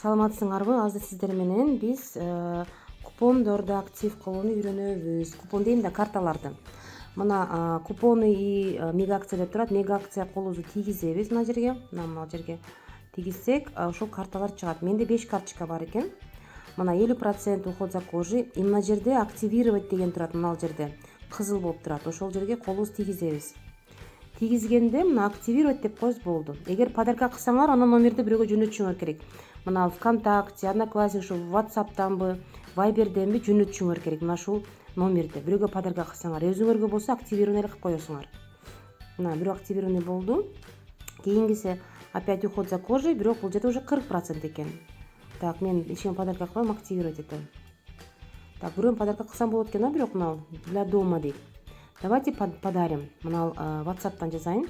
Саламатсыңарбы? Азыр сиздер менен биз купондорду актив кылууну үйрөнөбүз. Купон дейм да карталарды. Мына купоны и мега акция деп турат. Мега акция колубузду тийгизебиз мына жерге. Мына жерге тийгизсек, ошол карталар чыгат. Менде 5 карточка бар экен. Мына 50% уход за кожей. И мына жерде активировать деген турат. Мына жерде кызыл болуп турат. Ошол жерге колубузду тийгизебиз. Тийгизгенде мына активировать деп коебуз болду. Эгер подарка кылсаңар, анан номерди бирөөгө жөнөтүшүңөр керек. Мына ВКонтакте, Одноклассник, ушу WhatsApp'танбы, Viber'денби жөнөтүшүңөр керек. Мына ушул номерди бирөөгө подарка кылсаңар, өзүңөргө болсо активирование кылып коесуңар. Мына бирөө активирование болду. Кийингиси опять уход за кожей, бирок бул жерде уже 40% экен. Так, мен ичиме подарка кылбайм, активировать этем. Так, бирөө подарка кылсам болот экен, бирок мына для дома дейт. Давайте подарим. Мына WhatsApp'тан жазайын.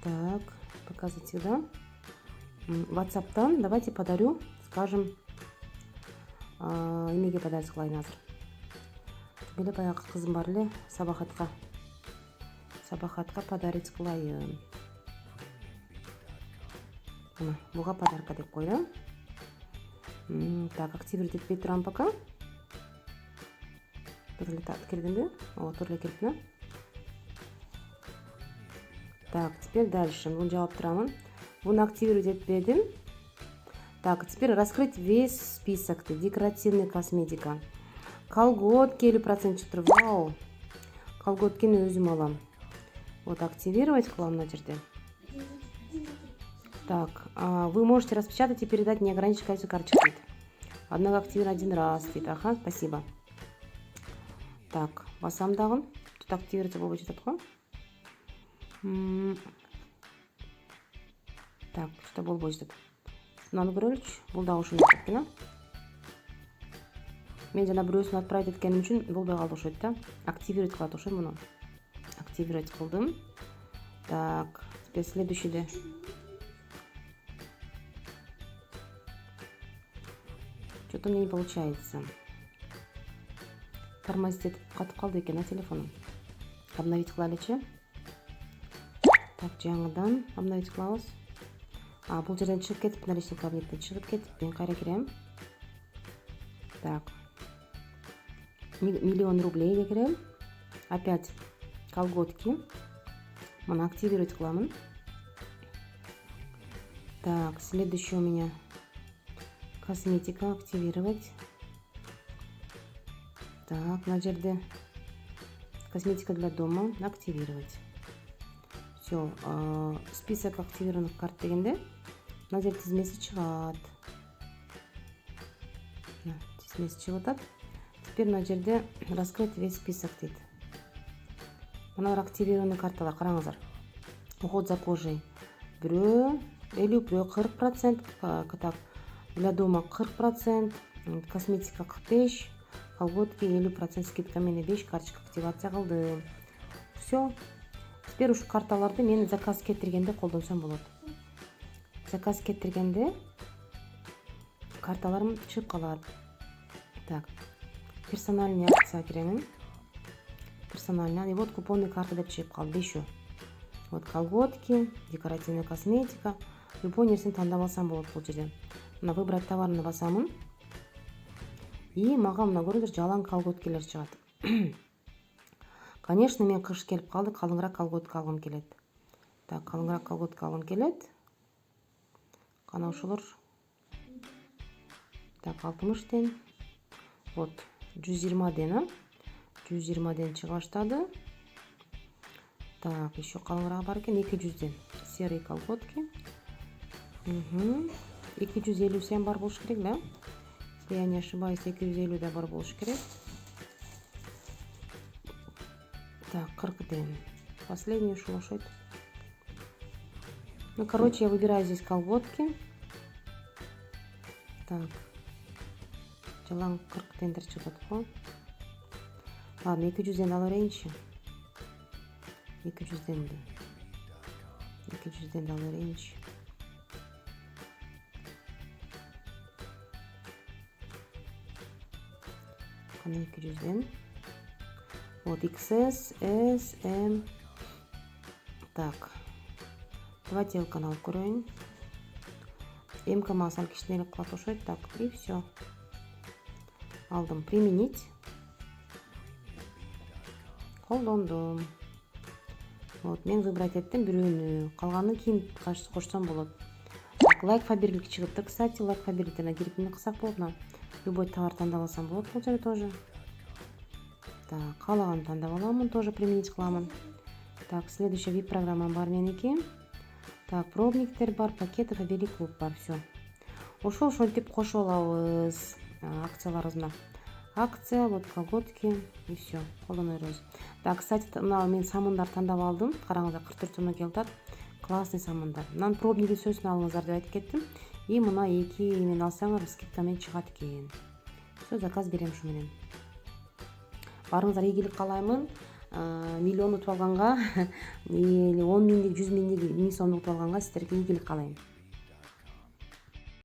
Так, показывать сюда. WhatsApp'тан давайте подарю, скажем, эмеге подарок кылайын азыр. Эле баягы кызым бар эле, Сабахатка подарить кылайын. Мына буга подарка деп койдум. Так, активировать этпей турам пока. Кирдимби? Ооба, туура эле кирдим. Так, теперь дальше. Буну жаап турамын. Буну активировать этпедим. Так, теперь раскрыть весь список. Декоративная косметика. Колготки 50% чыктыр. Вау. Колготкини өзүм алам. Вот активировать кылам мына жерде. Так, вы можете распечатать и передать неограниченное количество карточек. Однако активировать один раз. Ага, спасибо. Так, басам дагы. Тут активировать болбой жатат го. Так, что болбой жатат. Мынаны көрөлүчү. Бул дагы ошондой экен. Мен жана бирөөсүн отправить эткеним үчүн болбой калды окшойт да. Активировать кылат окшойт муну. Активировать кылдым. Так, теперь следующийде. Что-то мне не получается. Тормозить этип катып калды экен телефоном. Обновить кылайлычы. Так, жаңыдан обновить кылабыз. Бул жерден чыгып кетип, наличный кабинеттен чыгып кетип, мен кайра кирем. Так. 1 000 000 рублейге кирем. Опять колготки. Мына активировать кыламын. Так, следующий у меня косметика, активировать. Так, на жерде косметика для дома, активировать. Все, список активированных карт дегенде на жерде тизмеси чыгат. Тизмеси чыгып атат. Теперь на жерде раскрыть весь список дейт. Мына активированный карталар, караңыздар. Уход за кожей. Бирөө 50, бирөө 40%, так, для дома 40%, косметика 45%, колготки 50% скидка. Менде 5 карточка активация кылдым. Все. Теперь ушу карталарды мен заказ кетиргенде колдонсом болот. Заказ кетиргенде карталарым чыгып калат. Так. Персональный акция киремин. Персональный. И вот купонный карта деп чыгып калды 5. Вот колготки, декоративная косметика. Любой нерсени тандап алсам болот бул жерде. Мына выбрать товарны басамын. И мага мына көрүңүздөр жалаң колготкилер чыгат. Конечно, мен кыш келип калды, калыңыраак колготка алгым келет. Так, калыңыраак колготка алгым келет. Кана ушулар. Так, 60 ден. Вот, 120 ден, 120 ден чыга баштады. Так, еще калыңыраак бар экен, 200 ден. Серый колготки. 250 бар болуш керек, да? Если я не ошибаюсь, 250 да бар болуш керек. Так, 40 ден. Последний ушул окшойт. Ну, короче, я выбираю здесь колготки. Так. Жалаң 40 дендер чыгат го. Ладно, 200 ден ала берейинчи. 200 денди. 200 денди ала берейинчи. Кана 200 ден. Вот, XS, S, M. Так. Давайте я канал көрөйүн. МК мага сал кичинерээк кылат окшойт. Так, и все. Алдым. Применить. Колдондум. Вот, мен выбрать еттим бирөөнү. Калганын кийин кошсом болот. Так, лайк фаберлик чыгыпты. Кстати, лайк фаберликтерине кирип эмне кылсак болот мына. Любой товар тандап алсам болот бул жерде тоже. Так, каалаганды тандап аламын, тоже применить кыламын. Так, следующая VIP программа бар меники. Так, пробниктер бар, пакеты, фаберлик клуб бар, все. Ошентип кошуп алабыз акцияларыбызга. Акция, вот колготки и все. Колдоно беребиз. Так, кстати, мына мен самындар тандап алдым. Караңыздар, 44 сомдон келип атат. Классный самындар. Мынанын пробниги сөзүн алыңыздар деп айтып кеттим. И мына 2 мен алсаңар скидкамен чыгат экен. Все, заказ берем ушу менен. Барыңыздар, ийгилик каалаймын. Миллион утуп алганга или 10 миңдик, 100 миңдик, 1000 сомдук утуп алганга сиздерге ийгилик каалайм.